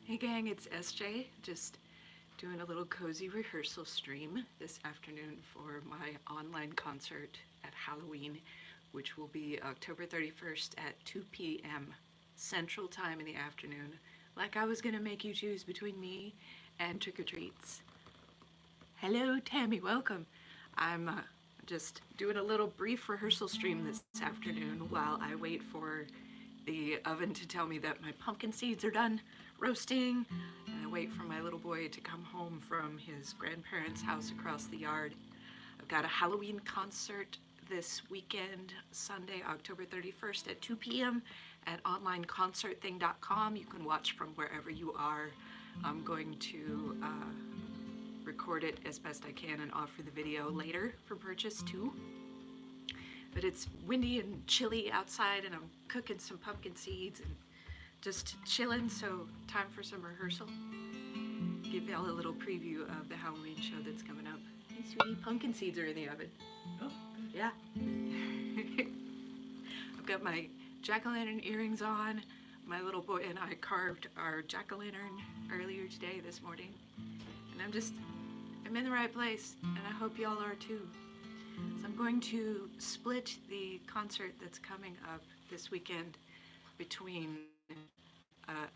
Hey gang, it's SJ, just doing a little cozy rehearsal stream this afternoon for my online concert at Halloween, which will be October 31st at 2 p.m. Central Time in the afternoon. Like I was gonna make you choose between me and Trick or Treats. Hello, Tammy, welcome. I'm just doing a little brief rehearsal stream this afternoon while I wait for the oven to tell me that my pumpkin seeds are done roasting, and I wait for my little boy to come home from his grandparents' house across the yard. I've got a Halloween concert this weekend, Sunday, October 31st at 2 p.m. at onlineconcertthing.com. You can watch from wherever you are. I'm going to record it as best I can and offer the video later for purchase too. But it's windy and chilly outside, and I'm cooking some pumpkin seeds and just chilling, so time for some rehearsal. Give y'all a little preview of the Halloween show that's coming up. Hey sweetie, pumpkin seeds are in the oven. Oh, yeah. I've got my jack-o'-lantern earrings on. My little boy and I carved our jack-o'-lantern earlier today, this morning. And I'm in the right place, and I hope y'all are too. So I'm going to split the concert that's coming up this weekend between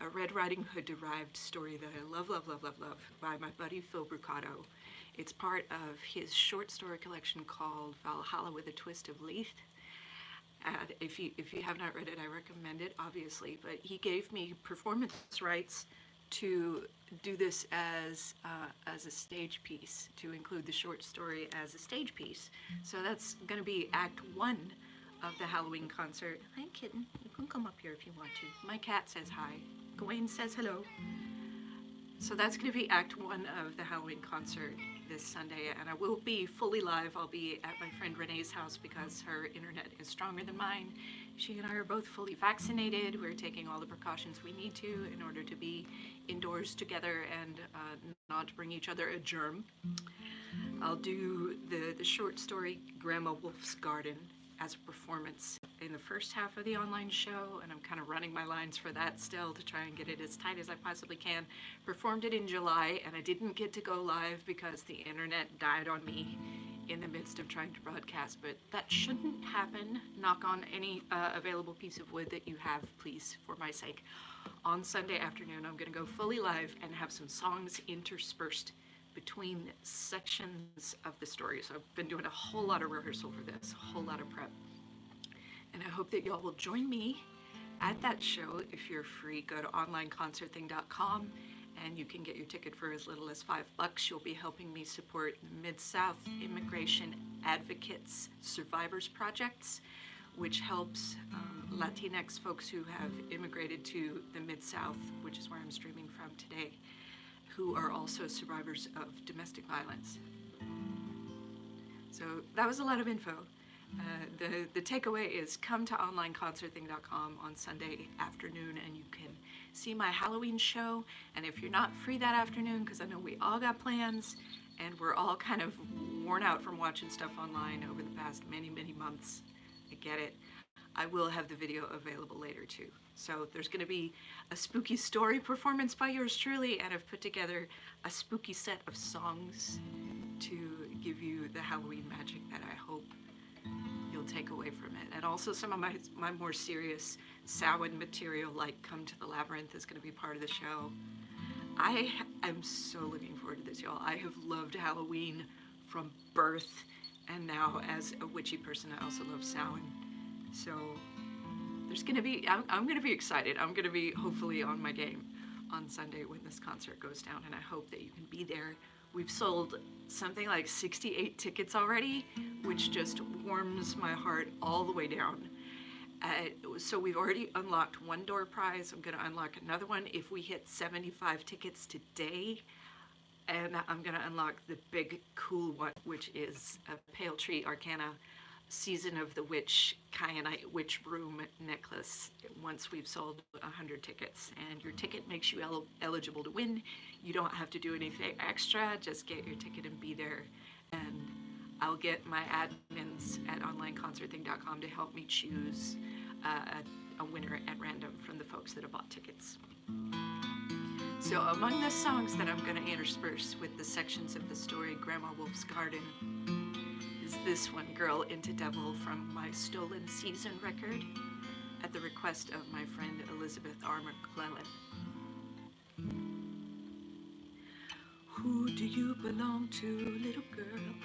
a Red Riding Hood derived story that I love by my buddy Phil Brucato. It's part of his short story collection called Valhalla with a Twist of Leith. And if you have not read it, I recommend it, obviously. But he gave me performance rights to do this as a stage piece, to include the short story as a stage piece. So that's going to be Act 1 of the Halloween concert. Hi, kitten. You can come up here if you want to. My cat says hi. Gawain says hello. So that's going to be Act 1 of the Halloween concert this Sunday, and I will be fully live. I'll be at my friend Renee's house because her internet is stronger than mine. She and I are both fully vaccinated. We're taking all the precautions we need to in order to be indoors together and not bring each other a germ. I'll do the short story Grandma Wolf's Garden as a performance in the first half of the online show, and I'm kind of running my lines for that still to try and get it as tight as I possibly can. Performed it in July, and I didn't get to go live because the internet died on me in the midst of trying to broadcast, but that shouldn't happen. Knock on any available piece of wood that you have, please, for my sake. On Sunday afternoon, I'm gonna go fully live and have some songs interspersed between sections of the story. So I've been doing a whole lot of rehearsal for this, a whole lot of prep. And I hope that y'all will join me at that show. If you're free, go to onlineconcertthing.com and you can get your ticket for as little as $5. You'll be helping me support Mid-South Immigration Advocates Survivors Projects, which helps Latinx folks who have immigrated to the Mid-South, which is where I'm streaming from today, who are also survivors of domestic violence. So that was a lot of info. The takeaway is come to onlineconcertthing.com on Sunday afternoon and you can see my Halloween show. And if you're not free that afternoon, because I know we all got plans and we're all kind of worn out from watching stuff online over the past many months, I get it, I will have the video available later too. So there's going to be a spooky story performance by yours truly, and I've put together a spooky set of songs to give you the Halloween magic that I hope you'll take away from it. And also some of my more serious Samhain material, like Come to the Labyrinth, is going to be part of the show. I am so looking forward to this, y'all. I have loved Halloween from birth, and now as a witchy person, I also love Samhain. So there's gonna be, I'm gonna be excited. I'm gonna be hopefully on my game on Sunday when this concert goes down, and I hope that you can be there. We've sold something like 68 tickets already, which just warms my heart all the way down. So we've already unlocked one door prize. I'm gonna unlock another one if we hit 75 tickets today. And I'm gonna unlock the big cool one, which is a Pale Tree Arcana Season of the Witch Kyanite Witch Broom necklace once we've sold 100 tickets. And your ticket makes you eligible to win. You don't have to do anything extra, just get your ticket and be there. And I'll get my admins at onlineconcertthing.com to help me choose a winner at random from the folks that have bought tickets. So among the songs that I'm going to intersperse with the sections of the story Grandma Wolf's Garden is this one, Girl into Devil, from my Stolen Season record at the request of my friend Elizabeth R. McClellan. Who do you belong to, little girl?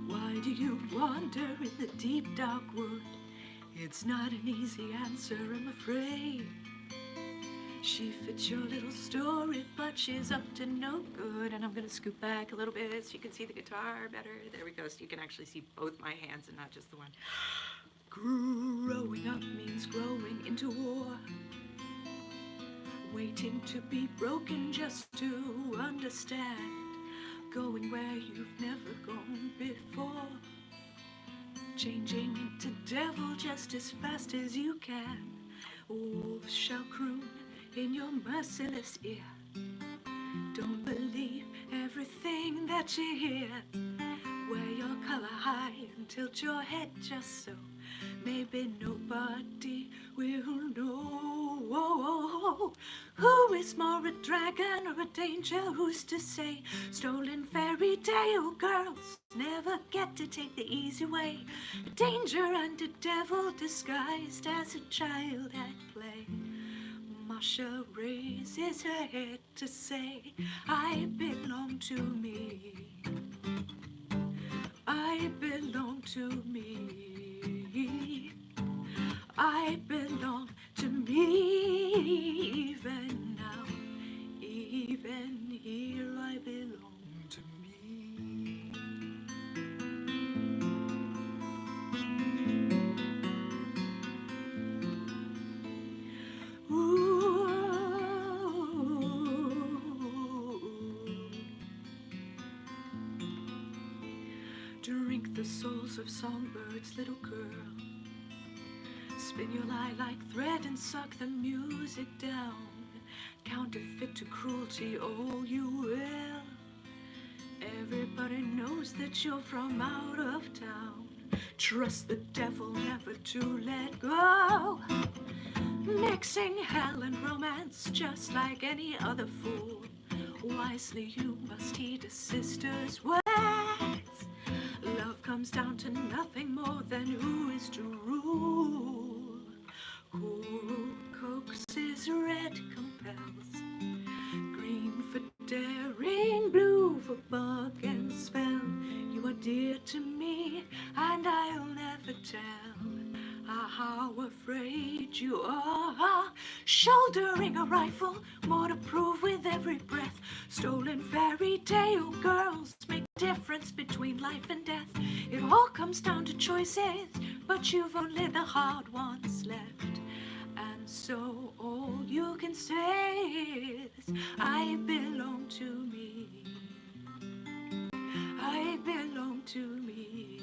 Why do you wander in the deep dark wood? It's not an easy answer, I'm afraid. She fits your little story, but she's up to no good. And I'm gonna scoot back a little bit so you can see the guitar better. There we go, so you can actually see both my hands and not just the one. Growing up means growing into war. Waiting to be broken just to understand. Going where you've never gone before. Changing into devil just as fast as you can. Wolves shall croon in your merciless ear. Don't believe everything that you hear. Wear your color high and tilt your head just so maybe nobody will know. Who is more a dragon or a danger? Who's to say? Stolen fairy tale girls never get to take the easy way. A danger and a devil disguised as a child at play. Masha raises her head to say, I belong to me. I belong to me. I belong to me. Even now, even here, I belong to me. Ooh. Drink the souls of songbirds, little girl. Spin your lie like thread and suck the music down. Counterfeit to cruelty, oh you will. Everybody knows that you're from out of town. Trust the devil never to let go. Mixing hell and romance just like any other fool. Wisely you must heed a sister's words. Love comes down to nothing more than who is to rule. Cool coaxes, red compels. Green for daring, blue for bug and spell. You are dear to me and I'll never tell how afraid you are. Shouldering a rifle, more to prove with every breath. Stolen fairy tale girls make difference between life and death. It all comes down to choices, but you've only the hard ones left. And so all you can say is, I belong to me. I belong to me.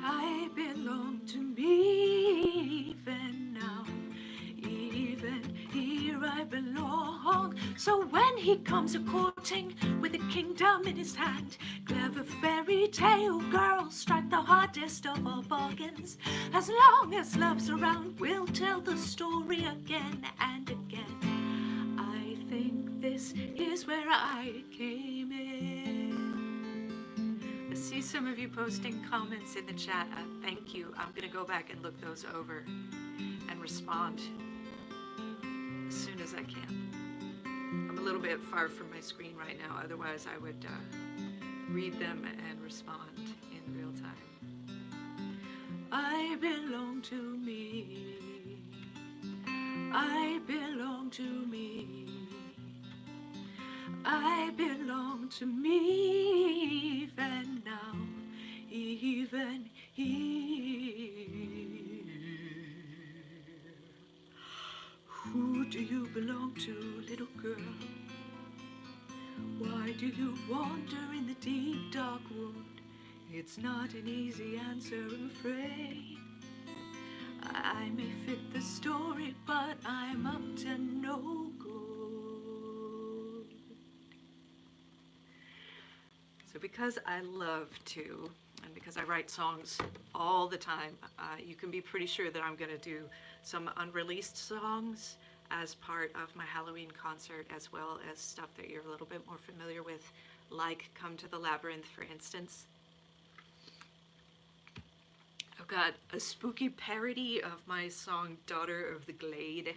I belong to me. Even now, even here I belong. So when he comes a-courting with a kingdom in his hand, clever fairy tale girls strike the hardest of all bargains. As long as love's around, we'll tell the story again and again. I think this is where I came in. I see some of you posting comments in the chat. Thank you. I'm going to go back and look those over and respond as soon as I can. I'm a little bit far from my screen right now, otherwise I would read them and respond in real time. I belong to me. I belong to me. I belong to me. Even now, even here. Who do you belong to, little girl? Why do you wander in the deep dark wood? It's not an easy answer, I'm afraid. I may fit the story, but I'm up to no good. So because I love to, and because I write songs all the time, you can be pretty sure that I'm going to do some unreleased songs as part of my Halloween concert, as well as stuff that you're a little bit more familiar with, like Come to the Labyrinth, for instance. I've got a spooky parody of my song Daughter of the Glade,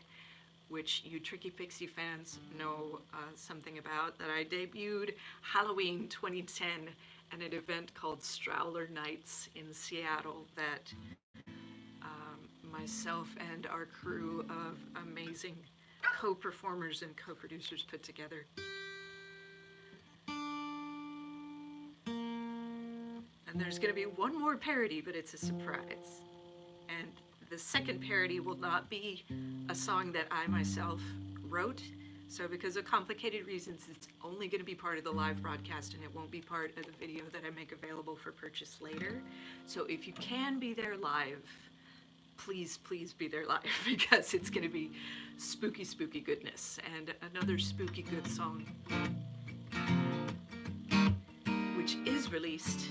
which you Tricky Pixie fans know something about, that I debuted Halloween 2010 at an event called Strowler Nights in Seattle that myself and our crew of amazing co-performers and co-producers put together. And there's going to be one more parody, but it's a surprise. And the second parody will not be a song that I myself wrote. So because of complicated reasons, it's only going to be part of the live broadcast, and it won't be part of the video that I make available for purchase later. So if you can be there live, please, please be there live, because it's going to be spooky, spooky goodness. And another spooky good song, which is released,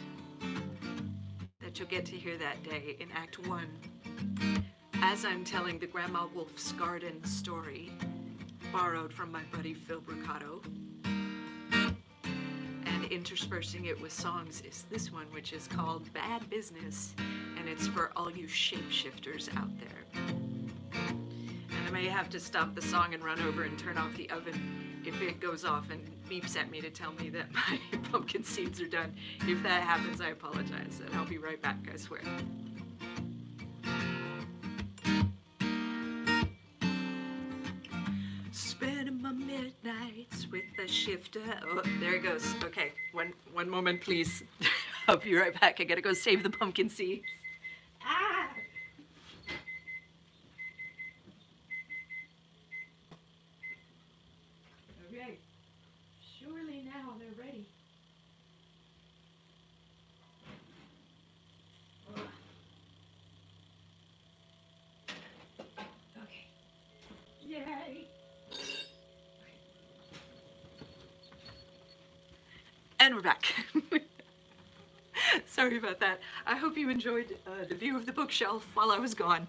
that you'll get to hear that day in Act 1, as I'm telling the Grandma Wolf's Garden story, borrowed from my buddy Phil Brocato, and interspersing it with songs is this one, which is called Bad Business, and it's for all you shapeshifters out there. And I may have to stop the song and run over and turn off the oven if it goes off and beeps at me to tell me that my pumpkin seeds are done. If that happens, I apologize, and I'll be right back, I swear. Spending my midnights with the shifter. Oh, there it goes. Okay, one moment, please. I'll be right back. I gotta go save the pumpkin seeds. Ah! Okay. Surely now they're ready. Okay. Yay! And we're back. Sorry about that. I hope you enjoyed the view of the bookshelf while I was gone.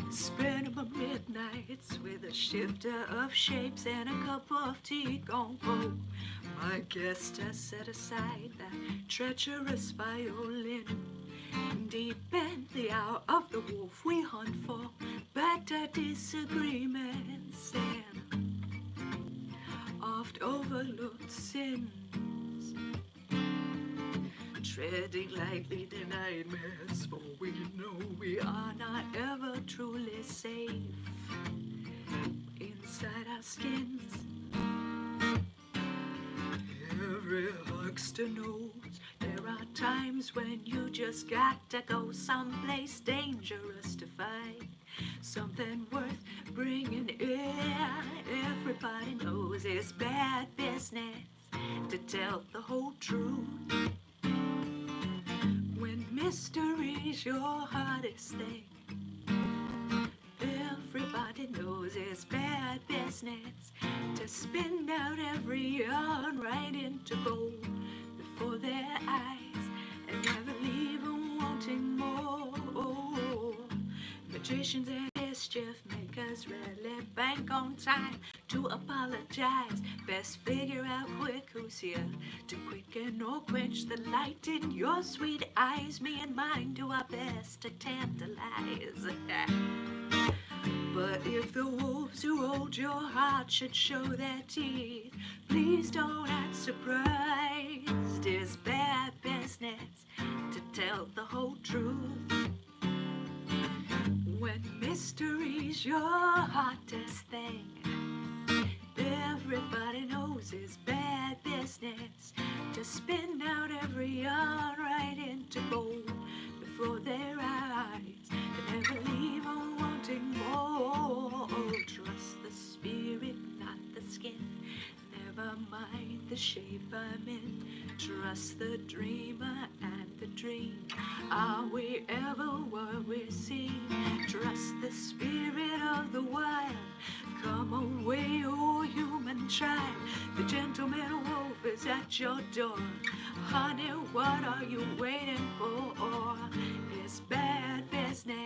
Spending my midnights with a shifter of shapes and a cup of tea gone cold. My guest has set aside that treacherous violin. Deep in the hour of the wolf we hunt for better disagreements and oft overlooked sins. Treading lightly the nightmares, for we know we are not ever truly safe inside our skins. Every huckster knows there are times when you just got to go someplace dangerous to find something worth bringing in. Everybody knows it's bad business to tell the whole truth. When mystery's your hardest thing, everybody knows it's bad business to spin out every yarn right into gold before their eyes and never leave them wanting more. Magicians and mischief makers rarely bank on time to apologize. Best figure out quick who's here to quicken or quench the light in your sweet eyes. Me and mine do our best to tantalize. But if the wolves who hold your heart should show their teeth, please don't act surprised. It's bad business to tell the whole truth. When mystery's your hottest thing, everybody knows it's bad business to spin out every yarn right into gold before their eyes and never leave them wanting more. Trust the spirit, not the skin. Never mind the shape I'm in. Trust the dreamer and the dream. Are we ever what we're seeing? Trust the spirit of the wild. Come away, oh human child. The gentleman wolf is at your door. Honey, what are you waiting for? It's bad business.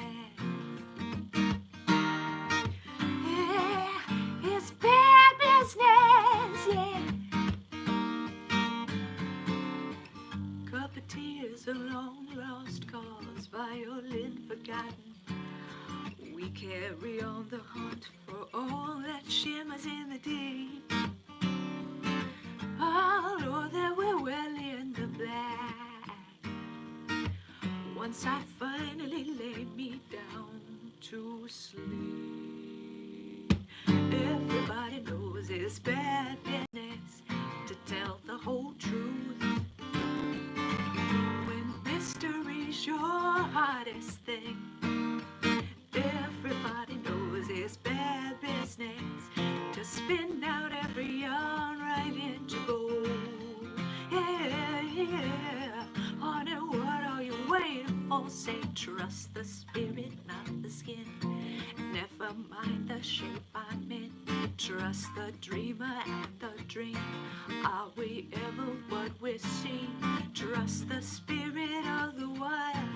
Carry on the hunt for all that shimmers in the deep. Although that we're well in the black. Once I finally lay me down to sleep, everybody knows it's bad business to tell the whole truth. When mystery's your hardest thing, everybody knows it's bad business to spin out every yarn right into gold. Yeah, yeah. Honey, what are you waiting for? Say, trust the spirit, not the skin. Never mind the shape I'm in. Trust the dreamer and the dream. Are we ever what we seem? Trust the spirit of the wild.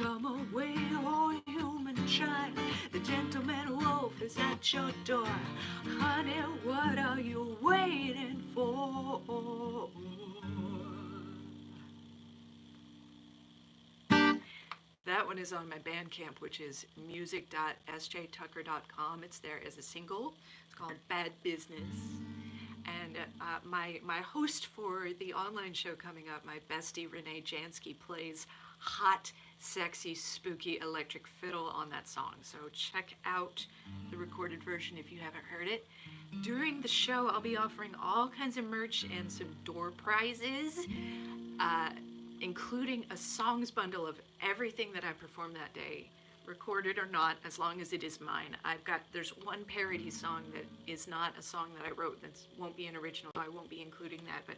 Come away, oh human child. The gentleman wolf is at your door. Honey, what are you waiting for? That one is on my Bandcamp, which is music.sjtucker.com. It's there as a single. It's called Bad Business. And my host for the online show coming up, my bestie Renee Jansky, plays hot, sexy, spooky electric fiddle on that song. So check out the recorded version if you haven't heard it. During the show, I'll be offering all kinds of merch and some door prizes, including a songs bundle of everything that I performed that day, recorded or not, as long as it is mine. There's one parody song that is not a song that I wrote, that won't be an original, so I won't be including that, but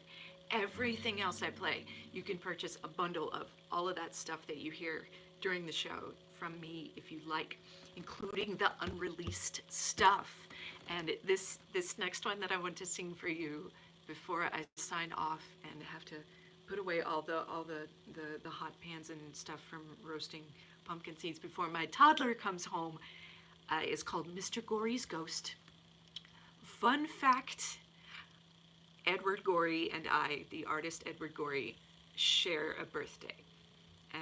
everything else I play, you can purchase a bundle of all of that stuff that you hear during the show from me if you like, including the unreleased stuff. And this next one that I want to sing for you before I sign off and have to put away all the hot pans and stuff from roasting pumpkin seeds before my toddler comes home, is called Mr. Gory's Ghost. Fun fact, Edward Gory and I, the artist Edward Gory, share a birthday.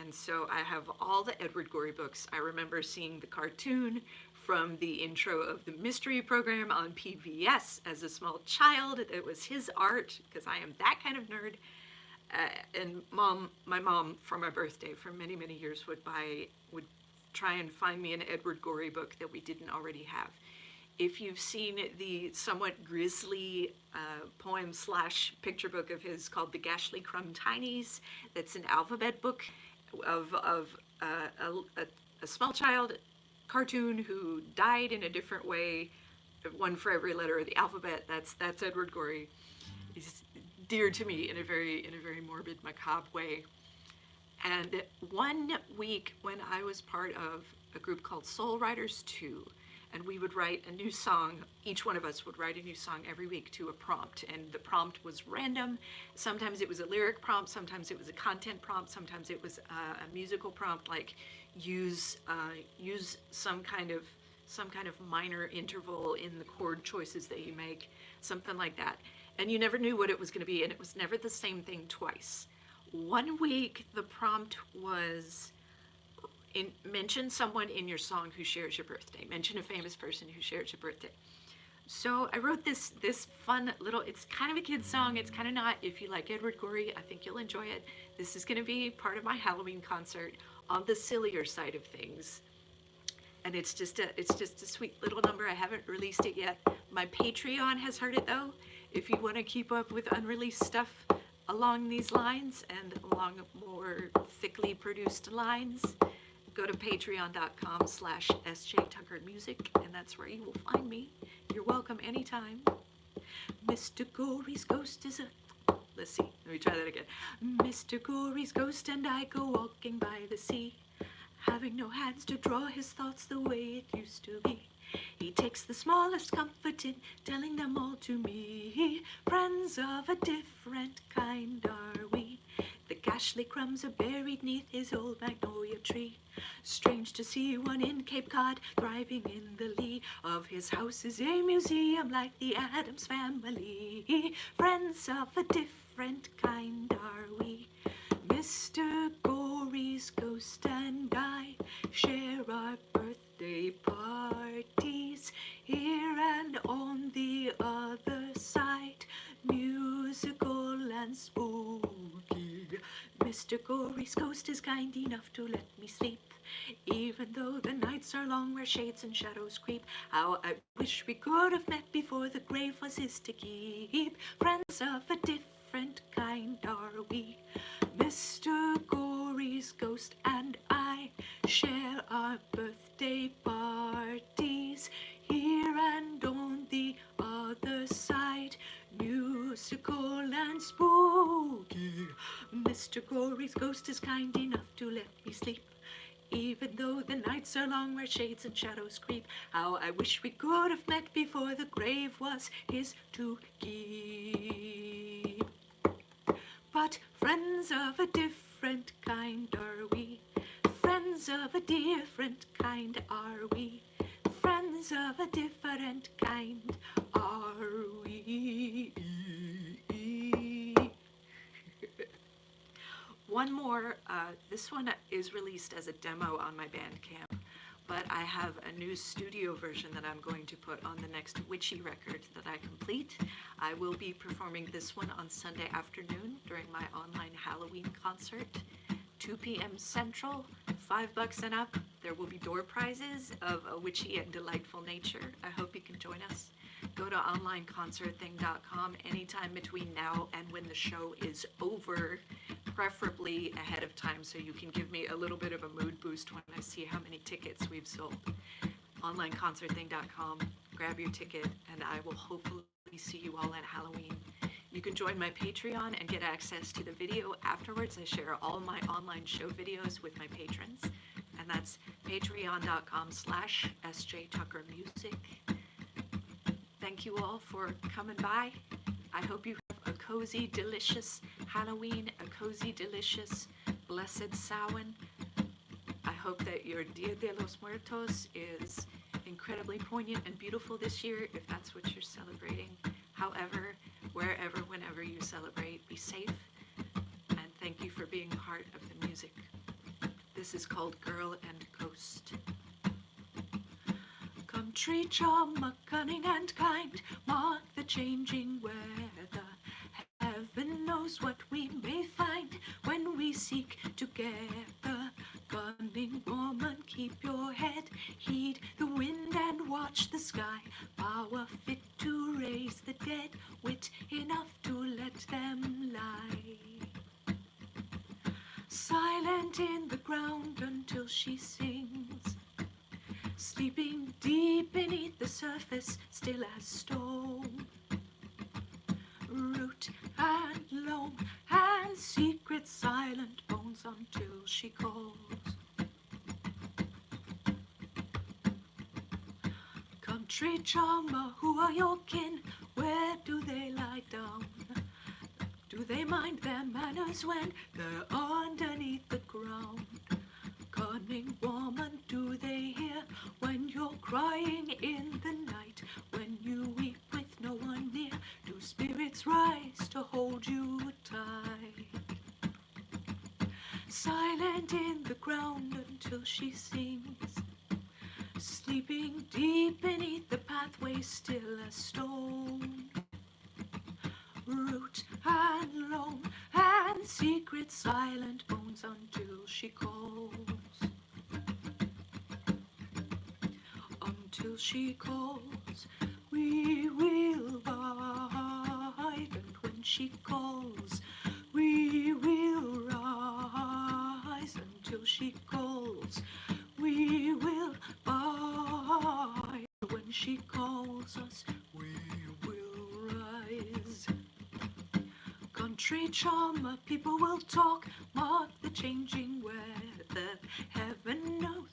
And so I have all the Edward Gory books. I remember seeing the cartoon from the intro of the mystery program on PBS as a small child. It was his art, because I am that kind of nerd. And my mom, for my birthday, for many, many years, would try and find me an Edward Gory book that we didn't already have. If you've seen the somewhat grisly poem/picture book of his called The Gashly Crumb Tinies, that's an alphabet book of a small child cartoon who died in a different way, one for every letter of the alphabet. That's Edward Gory. He's dear to me in a very morbid, macabre way. And one week when I was part of a group called Soul Writers 2, and we would write a new song, each one of us would write a new song every week to a prompt, and the prompt was random. Sometimes it was a lyric prompt, sometimes it was a content prompt, sometimes it was a musical prompt, like use some kind of minor interval in the chord choices that you make, something like that. And you never knew what it was going to be, and it was never the same thing twice. One week, the prompt was, mention someone in your song who shares your birthday. Mention a famous person who shares your birthday. So I wrote this fun little, it's kind of a kid's song, it's kind of not. If you like Edward Gory, I think you'll enjoy it. This is going to be part of my Halloween concert on the sillier side of things. And it's just a sweet little number. I haven't released it yet. My Patreon has heard it though. If you want to keep up with unreleased stuff along these lines and along more thickly produced lines, go to patreon.com/sjtuckermusic, and that's where you will find me. You're welcome anytime. Mr. Gory's ghost is a... Let's see. Let me try that again. Mr. Gory's ghost and I go walking by the sea, having no hands to draw his thoughts the way it used to be. He takes the smallest comfort in telling them all to me. Friends of a different kind are we. The gashly crumbs are buried neath his old magnolia tree. Strange to see one in Cape Cod thriving in the lee of his house is a museum like the Addams Family. Friends of a different kind are we. Mr. Gory's ghost and I share our birthday parties here and on the other side, musical and spooky. Mr. Gory's ghost is kind enough to let me sleep, even though the nights are long where shades and shadows creep. How I wish we could have met before the grave was his to keep. Friends of a different kind are we. Mr. Gory's ghost and I share our birthday parties here and on the other side, musical and spooky. Mr. Gory's ghost is kind enough to let me sleep, even though the nights are long where shades and shadows creep. How I wish we could have met before the grave was his to keep. But friends of a different kind are we. Friends of a different kind are we. Friends of a different kind are we. One more, this one is released as a demo on my Bandcamp, but I have a new studio version that I'm going to put on the next witchy record that I complete. I will be performing this one on Sunday afternoon during my online Halloween concert, 2 p.m. Central, $5 and up. There will be door prizes of a witchy and delightful nature. I hope you can join us. Go to onlineconcertthing.com anytime between now and when the show is over, preferably ahead of time so you can give me a little bit of a mood boost when I see how many tickets we've sold. Onlineconcertthing.com, grab your ticket, and I will hopefully see you all at Halloween. You can join my Patreon and get access to the video afterwards. I share all my online show videos with my patrons, and that's patreon.com/sjtuckermusic. Thank you all for coming by. I hope you have a cozy, delicious Halloween, a cozy, delicious, blessed Samhain. I hope that your Dia de los Muertos is incredibly poignant and beautiful this year, if that's what you're celebrating. However, wherever, whenever you celebrate, be safe, and thank you for being part of the music. This is called Girl and Ghost. Country charmer, cunning and kind, mark the changing weather. Heaven knows what we may find when we seek together. Cunning woman, keep your head, heed the wind and watch the sky. Power fit to raise the dead, wit enough to let them lie. Silent in the ground until she sings, sleeping deep beneath the surface, still as stone. Root and loam and secret silent bones until she calls. Country charmer, who are your kin? Where do they lie down? Do they mind their manners when they're underneath the ground? Cunning woman, do they hear when you're crying in the night? When you weep with no one near, do spirits rise to hold you tight? Silent in the ground until she sings, sleeping deep beneath the pathway, still as stone. Root and loam and secret silent bones until she calls. Until she calls, we will bide, and when she calls, we will rise. Until she calls, we will bide. When she calls us, we will rise. Country charmer, people will talk, mark the changing weather. Heaven knows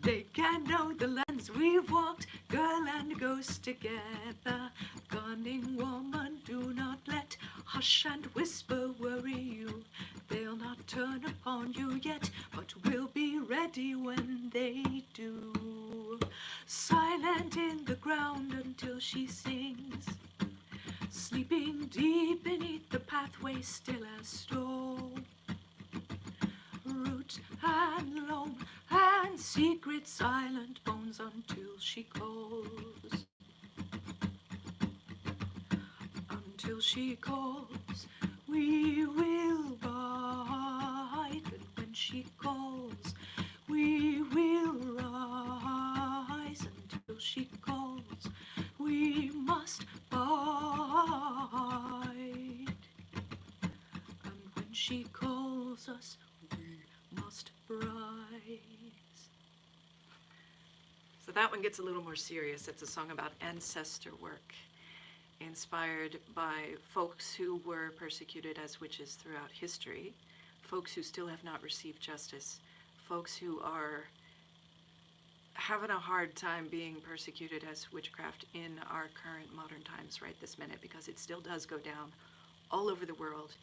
they can know the lands we've walked, girl and ghost together. Cunning woman, do not let hush and whisper worry you. They'll not turn upon you yet, but we'll be ready when they do. Silent in the ground until she sings, sleeping deep beneath the pathway still as stone. Root and loam and secret silent bones until she calls. Until she calls, we will bide. And when she calls, we will rise. Until she calls, we must bide. And when she calls us, we must rise. So that one gets a little more serious. It's a song about ancestor work, inspired by folks who were persecuted as witches throughout history, folks who still have not received justice, folks who are having a hard time being persecuted as witchcraft in our current modern times right this minute, because it still does go down all over the world.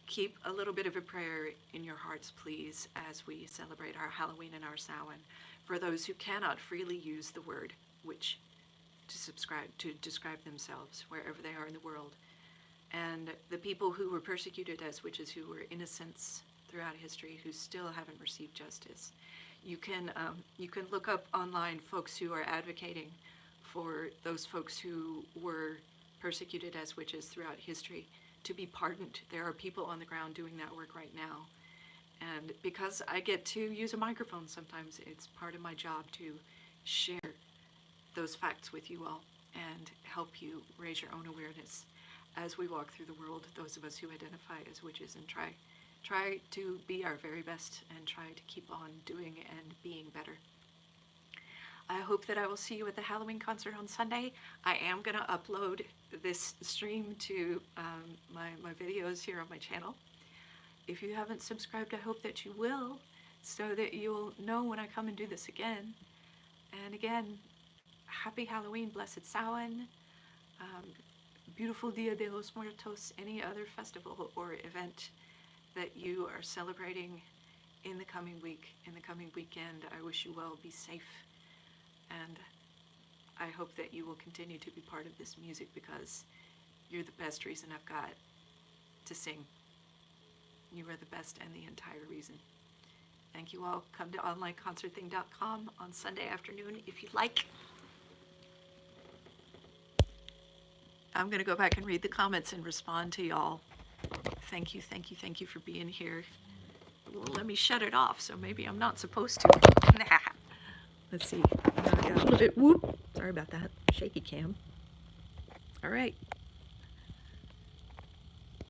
Keep a little bit of a prayer in your hearts, please, as we celebrate our Halloween and our Samhain, for those who cannot freely use the word witch to describe themselves wherever they are in the world, and the people who were persecuted as witches, who were innocents throughout history, who still haven't received justice. You can look up online folks who are advocating for those folks who were persecuted as witches throughout history to be pardoned. There are people on the ground doing that work right now, and because I get to use a microphone sometimes, it's part of my job to share those facts with you all and help you raise your own awareness as we walk through the world, those of us who identify as witches, and try to be our very best and try to keep on doing and being better. I hope that I will see you at the Halloween concert on Sunday. I am going to upload this stream to my videos here on my channel. If you haven't subscribed, I hope that you will, so that you'll know when I come and do this again. And again, happy Halloween, blessed Samhain, beautiful Dia de los Muertos, any other festival or event that you are celebrating in the coming week, in the coming weekend. I wish you well, be safe, and I hope that you will continue to be part of this music, because you're the best reason I've got to sing. You are the best and the entire reason. Thank you all. Come to onlineconcertthing.com on Sunday afternoon if you'd like. I'm going to go back and read the comments and respond to y'all. Thank you for being here. Well, let me shut it off, so maybe I'm not supposed to. Let's see. I got a little bit, whoop. Sorry about that. Shaky cam. All right.